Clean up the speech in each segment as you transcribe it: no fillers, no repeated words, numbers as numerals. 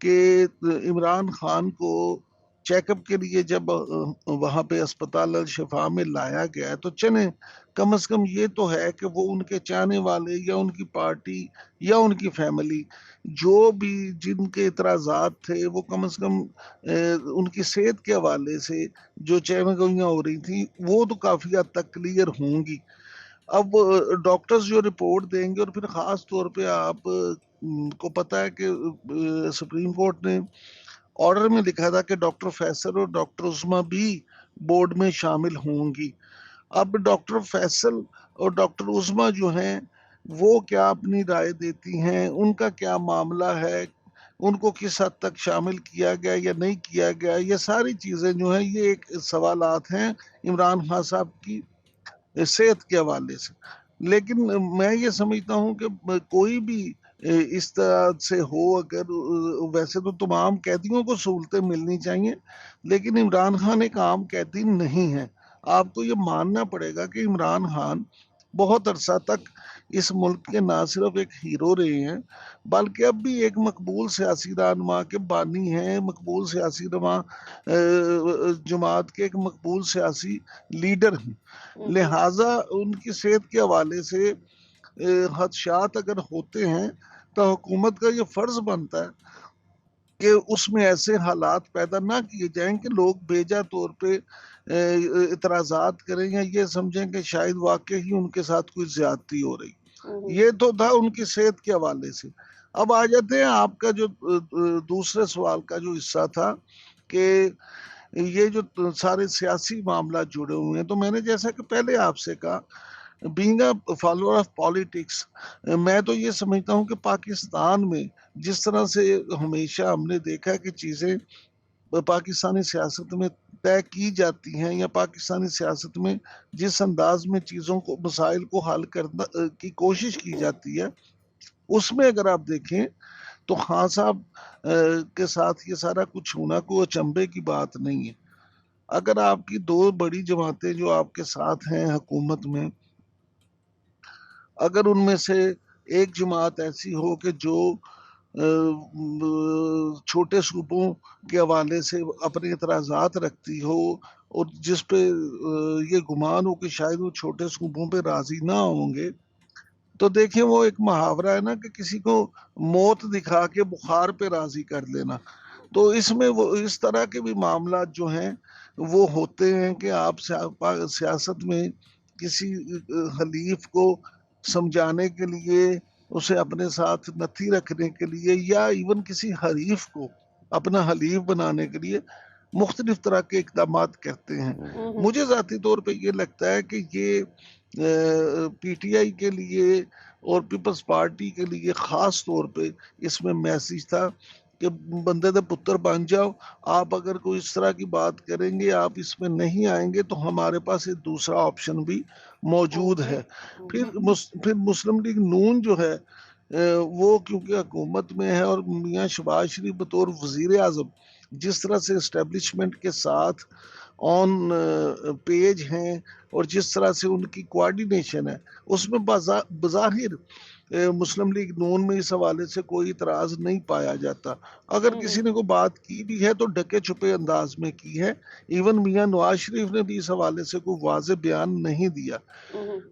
کہ عمران خان کو check up کے لیے جب وہاں پہ اسپتال الشفا میں لایا گیا تو چلیں کم از کم یہ تو ہے کہ وہ ان کے چاہنے والے یا ان کی پارٹی یا ان کی فیملی جو بھی جن کے اعتراضات تھے وہ کم از کم ان کی صحت کے حوالے سے جو چہمے گوئیاں ہو رہی تھیں وہ تو کافی حد تک کلیئر ہوں گی. اب ڈاکٹرز جو رپورٹ دیں گے، اور پھر خاص طور پہ آپ کو پتا ہے کہ سپریم کورٹ نے آرڈر میں لکھا تھا کہ ڈاکٹر فیصل اور ڈاکٹر عظمیٰ بھی بورڈ میں شامل ہوں گی. اب ڈاکٹر فیصل اور ڈاکٹر عظمیٰ جو ہیں وہ کیا اپنی رائے دیتی ہیں، ان کا کیا معاملہ ہے، ان کو کس حد تک شامل کیا گیا یا نہیں کیا گیا، یہ ساری چیزیں جو ہیں یہ ایک سوالات ہیں عمران خان صاحب کی صحت کے حوالے سے. لیکن میں یہ سمجھتا ہوں کہ کوئی بھی اس طرح سے ہو، اگر ویسے تو تمام قیدیوں کو سہولتیں ملنی چاہیے، لیکن عمران خان ایک عام قیدی نہیں ہے. آپ کو یہ ماننا پڑے گا کہ عمران خان بہت عرصہ تک اس ملک کے نہ صرف ایک ہیرو رہے ہیں بلکہ اب بھی ایک مقبول سیاسی رہنما کے بانی ہیں، مقبول سیاسی رہنما جماعت کے ایک مقبول سیاسی لیڈر ہیں. لہٰذا ان کی صحت کے حوالے سے خدشات اگر ہوتے ہیں تو حکومت کا یہ فرض بنتا ہے کہ اس میں ایسے حالات پیدا نہ کیے جائیں کہ لوگ بیجا طور پہ اعتراضات کریں یا یہ سمجھیں کہ شاید واقعی ہی ان کے ساتھ کوئی زیادتی ہو رہی. یہ تو تھا ان کی صحت کے حوالے سے. اب آ جاتے ہیں آپ کا جو دوسرے سوال کا جو حصہ تھا کہ یہ جو سارے سیاسی معاملات جڑے ہوئے ہیں، تو میں نے جیسا کہ پہلے آپ سے کہا، being a follower of politics, میں تو یہ سمجھتا ہوں کہ پاکستان میں جس طرح سے ہمیشہ ہم نے دیکھا ہے کہ چیزیں پاکستانی سیاست میں طے کی جاتی ہیں یا پاکستانی سیاست میں جس انداز میں چیزوں کو مسائل کو حل کرنے کی کوشش کی جاتی ہے، اس میں اگر آپ دیکھیں تو خان صاحب کے ساتھ یہ سارا کچھ ہونا کوئی اچنبے کی بات نہیں ہے. اگر آپ کی دو بڑی جماعتیں جو آپ کے ساتھ ہیں حکومت میں، اگر ان میں سے ایک جماعت ایسی ہو کہ جو چھوٹے صوبوں کے حوالے سے اپنے اعتراضات رکھتی ہو اور جس پہ یہ گمان ہو کہ شاید وہ چھوٹے صوبوں پہ راضی نہ ہوں گے، تو دیکھیں وہ ایک محاورہ ہے نا کہ کسی کو موت دکھا کے بخار پہ راضی کر لینا. تو اس میں وہ اس طرح کے بھی معاملات جو ہیں وہ ہوتے ہیں کہ آپ سیاست میں کسی حلیف کو سمجھانے کے لیے، اسے اپنے ساتھ نتھی رکھنے کے لیے، یا ایون کسی حریف کو اپنا حلیف بنانے کے لیے مختلف طرح کے اقدامات کرتے ہیں. مجھے ذاتی طور پہ یہ لگتا ہے کہ یہ پی ٹی آئی کے لیے اور پیپلز پارٹی کے لیے خاص طور پہ اس میں میسیج تھا کہ بندے دے پتر بن جاؤ. آپ اگر کوئی اس طرح کی بات کریں گے، آپ اس میں نہیں آئیں گے تو ہمارے پاس ایک دوسرا آپشن بھی موجود ہے. پھر مسلم لیگ نون جو ہے وہ کیونکہ حکومت میں ہے، اور میاں شہباز شریف بطور وزیر اعظم جس طرح سے اسٹیبلشمنٹ کے ساتھ آن پیج ہیں اور جس طرح سے ان کی کوارڈینیشن ہے، اس میں بظاہر مسلم لیگ نون میں اس حوالے سے کوئی اعتراض نہیں پایا جاتا. اگر کسی نے کوئی بات کی بھی ہے تو ڈھکے چھپے انداز میں کی ہے. ایون میاں نواز شریف نے بھی اس حوالے سے کوئی واضح بیان نہیں دیا.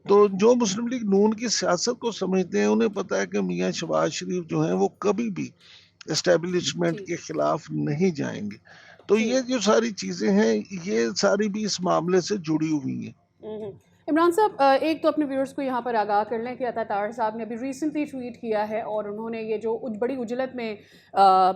تو جو مسلم لیگ نون کی سیاست کو سمجھتے ہیں انہیں پتا ہے کہ میاں شہباز شریف جو ہیں وہ کبھی بھی اسٹیبلشمنٹ کے خلاف نہیں جائیں گے. تو یہ جو ساری چیزیں ہیں یہ ساری بھی اس معاملے سے جڑی ہوئی ہیں. عمران صاحب، ایک تو اپنے ویورز کو یہاں پر آگاہ کر لیں کہ عطا طاہر صاحب نے ابھی ریسنٹلی ٹویٹ کیا ہے اور انہوں نے یہ جو بڑی عجلت میں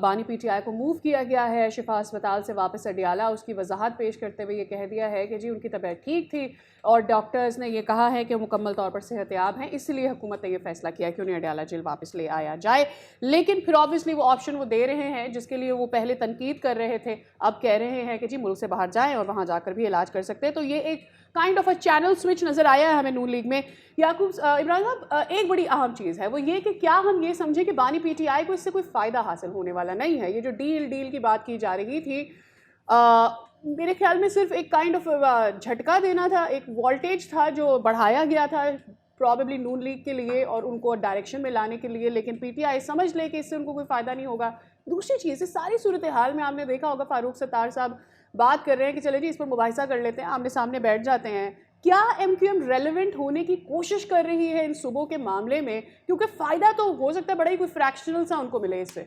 بانی پی ٹی آئی کو موو کیا گیا ہے شفا اسپتال سے واپس اڈیالہ، اس کی وضاحت پیش کرتے ہوئے یہ کہہ دیا ہے کہ جی ان کی طبیعت ٹھیک تھی اور ڈاکٹرز نے یہ کہا ہے کہ مکمل طور پر صحت یاب ہیں، اس لیے حکومت نے یہ فیصلہ کیا کہ انہیں اڈیالہ جیل واپس لے آیا جائے. لیکن پھر آبویسلی وہ آپشن وہ دے رہے ہیں جس کے لیے وہ پہلے تنقید کر رہے تھے، اب کہہ رہے ہیں کہ جی ملک سے باہر جائیں اور وہاں جا کر بھی علاج کر سکتے ہیں. تو یہ ایک kind of a channel switch نظر آیا ہے ہمیں نون لیگ میں. یعقوب عمران صاحب، ایک بڑی اہم چیز ہے وہ یہ کہ کیا ہم یہ سمجھیں کہ بانی پی ٹی آئی کو اس سے کوئی فائدہ حاصل ہونے والا نہیں ہے؟ یہ جو ڈیل کی بات کی جا رہی تھی، میرے خیال میں صرف ایک کائنڈ آف جھٹکا دینا تھا، ایک وولٹیج تھا جو بڑھایا گیا تھا پرابیبلی نون لیگ کے لیے اور ان کو ڈائریکشن میں لانے کے لیے. لیکن پی ٹی آئی سمجھ لے کہ اس سے ان کو کوئی فائدہ نہیں ہوگا، دوسری چیز اس ساری صورتحال میں آپ نے دیکھا ہوگا فاروق ستار صاحب بات کر رہے ہیں کہ چلے جی اس پر مباحثہ کر لیتے ہیں, آمنے سامنے بیٹھ جاتے ہیں. کیا ایم کیو ایم ریلیونٹ ہونے کی کوشش کر رہی ہے ان صوبوں کے معاملے میں, کیونکہ فائدہ تو ہو سکتا ہے بڑا ہی کوئی فریکشنل سا ان کو ملے اس سے؟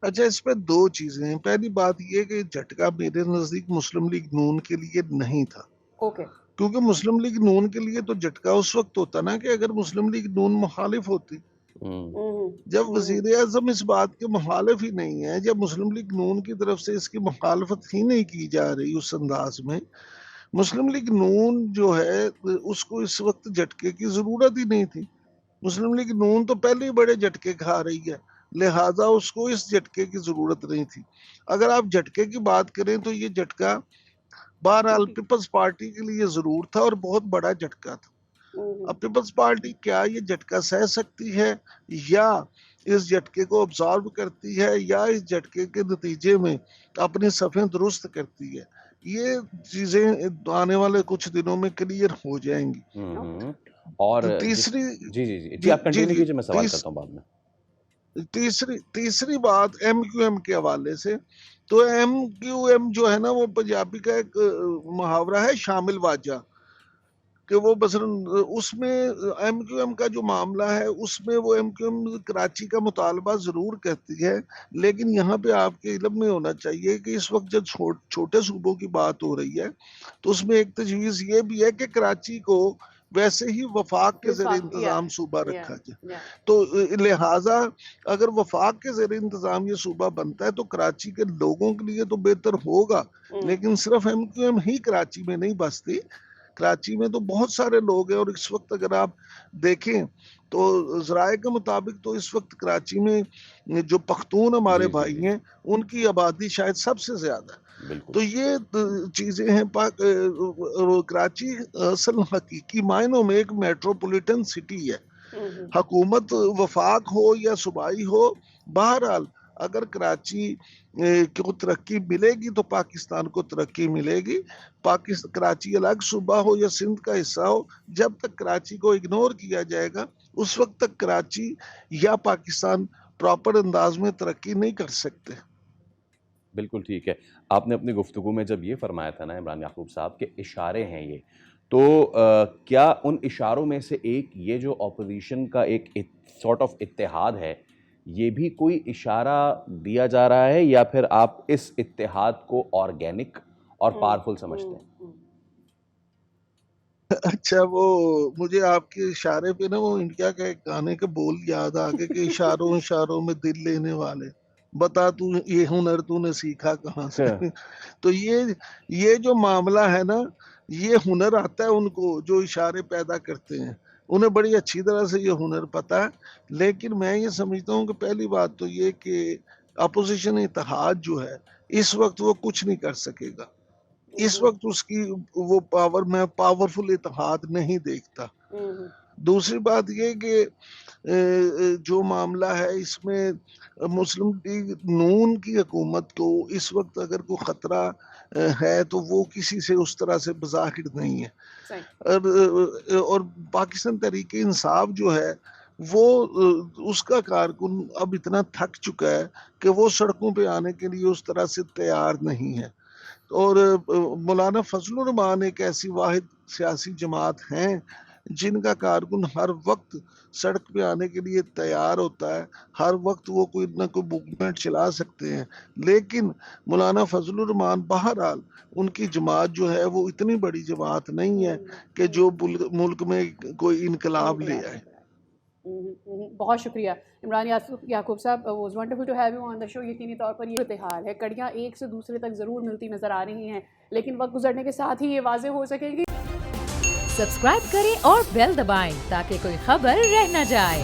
اچھا, اس پہ دو چیزیں ہیں. پہلی بات یہ کہ جھٹکا میرے نزدیک مسلم لیگ نون کے لیے نہیں تھا. اوکے. کیونکہ مسلم لیگ نون کے لیے تو جھٹکا اس وقت ہوتا نا کہ اگر مسلم لیگ نون مخالف ہوتی. جب وزیر اعظم اس بات کے مخالف ہی نہیں ہے, جب مسلم لیگ نون کی طرف سے اس کی مخالفت ہی نہیں کی جا رہی اس انداز میں, مسلم لیگ نون جو ہے اس کو اس وقت جھٹکے کی ضرورت ہی نہیں تھی. مسلم لیگ نون تو پہلے ہی بڑے جھٹکے کھا رہی ہے, لہٰذا اس کو اس جھٹکے کی ضرورت نہیں تھی. اگر آپ جھٹکے کی بات کریں تو یہ جھٹکا بہرحال پیپلز پارٹی کے لیے ضرور تھا اور بہت بڑا جھٹکا تھا. اب پیپلز پارٹی کیا یہ جھٹکا سہ سکتی ہے, یا اس جھٹکے کو ابزارو کرتی ہے, یا اس جھٹکے کے نتیجے میں اپنی صفیں درست کرتی ہے؟ یہ چیزیں آنے والے کچھ دنوں میں کلیئر ہو جائیں گی. اور تیسری جی آپ کنٹینیو کیجئے, میں سوال کرتا ہوں بعد میں. تیسری بات ایم کیو ایم کے حوالے سے, تو ایم کیو ایم جو ہے نا وہ پنجابی کا ایک محاورہ ہے شامل واجہ, کہ وہ مثلاً اس میں ایم کیو ایم کا جو معاملہ ہے اس میں وہ ایم کیو ایم کراچی کا مطالبہ ضرور کہتی ہے, لیکن یہاں پہ آپ کے علم میں ہونا چاہیے کہ اس وقت جب چھوٹے صوبوں کی بات ہو رہی ہے تو اس میں ایک تجویز یہ بھی ہے کہ کراچی کو ویسے ہی وفاق کے زیر انتظام صوبہ رکھا جائے. تو لہٰذا اگر وفاق کے زیر انتظام یہ صوبہ بنتا ہے تو کراچی کے لوگوں کے لیے تو بہتر ہوگا, لیکن صرف ایم کیو ایم ہی کراچی میں نہیں بستی. کراچی میں تو بہت سارے لوگ ہیں, اور اس وقت اگر آپ دیکھیں تو ذرائع کے مطابق تو اس وقت کراچی میں جو پختون ہمارے بھائی ہیں ان کی آبادی شاید سب سے زیادہ ہے. تو یہ چیزیں ہیں. کراچی اصل حقیقی معنوں میں ایک میٹروپولیٹن سٹی ہے. حکومت وفاق ہو یا صوبائی ہو, بہرحال اگر کراچی کو ترقی ملے گی تو پاکستان کو ترقی ملے گی. کراچی الگ صوبہ ہو یا سندھ کا حصہ ہو, جب تک کراچی کو اگنور کیا جائے گا اس وقت تک کراچی یا پاکستان پراپر انداز میں ترقی نہیں کر سکتے. بالکل ٹھیک ہے. آپ نے اپنی گفتگو میں جب یہ فرمایا تھا نا عمران یعقوب صاحب کہ اشارے ہیں یہ, تو کیا ان اشاروں میں سے ایک یہ جو اپوزیشن کا ایک سارٹ آف اتحاد ہے, یہ بھی کوئی اشارہ دیا جا رہا ہے, یا پھر آپ اس اتحاد کو آرگینک اور پاورفل سمجھتے ہیں؟ اچھا, وہ مجھے آپ کے اشارے پہ نا وہ انڈیا کا ایک گانے کے بول یاد آ گئے کہ اشاروں اشاروں میں دل لینے والے, بتا تو یہ ہنر تو نے سیکھا کہاں سے. تو یہ جو معاملہ ہے نا, یہ ہنر آتا ہے ان کو جو اشارے پیدا کرتے ہیں, انہیں بڑی اچھی طرح سے یہ ہنر پتا ہے. لیکن میں یہ سمجھتا ہوں کہ پہلی بات تو یہ کہ اپوزیشن اتحاد جو ہے اس وقت وہ کچھ نہیں کر سکے گا. اس وقت اس کی وہ پاور میں پاورفل اتحاد نہیں دیکھتا. دوسری بات یہ کہ جو معاملہ ہے اس میں مسلم لیگ نون کی حکومت کو اس وقت اگر کوئی خطرہ ہے تو وہ کسی سے اس طرح سے بظاہر نہیں ہے. اور پاکستان تحریک انصاف جو ہے وہ اس کا کارکن اب اتنا تھک چکا ہے کہ وہ سڑکوں پہ آنے کے لیے اس طرح سے تیار نہیں ہے. اور مولانا فضل الرحمان ایک ایسی واحد سیاسی جماعت ہیں جن کا کارکن ہر وقت سڑک پہ آنے کے لیے تیار ہوتا ہے, ہر وقت وہ کوئی نہ کوئی موومنٹ چلا سکتے ہیں. لیکن مولانا فضل الرحمان بہرحال ان کی جماعت جو ہے وہ اتنی بڑی جماعت نہیں ہے کہ جو ملک میں کوئی انقلاب لے آئے. بہت شکریہ عمران یعقوب صاحب, was wonderful to have you on the show. یقینی طور پر یہ اتحاد ہے, کڑیاں ایک سے دوسرے تک ضرور ملتی نظر آ رہی ہیں, لیکن وقت گزرنے کے ساتھ ہی یہ واضح ہو سکے گی. سبسکرائب کریں اور بیل دبائیں تاکہ کوئی خبر رہ نہ جائے.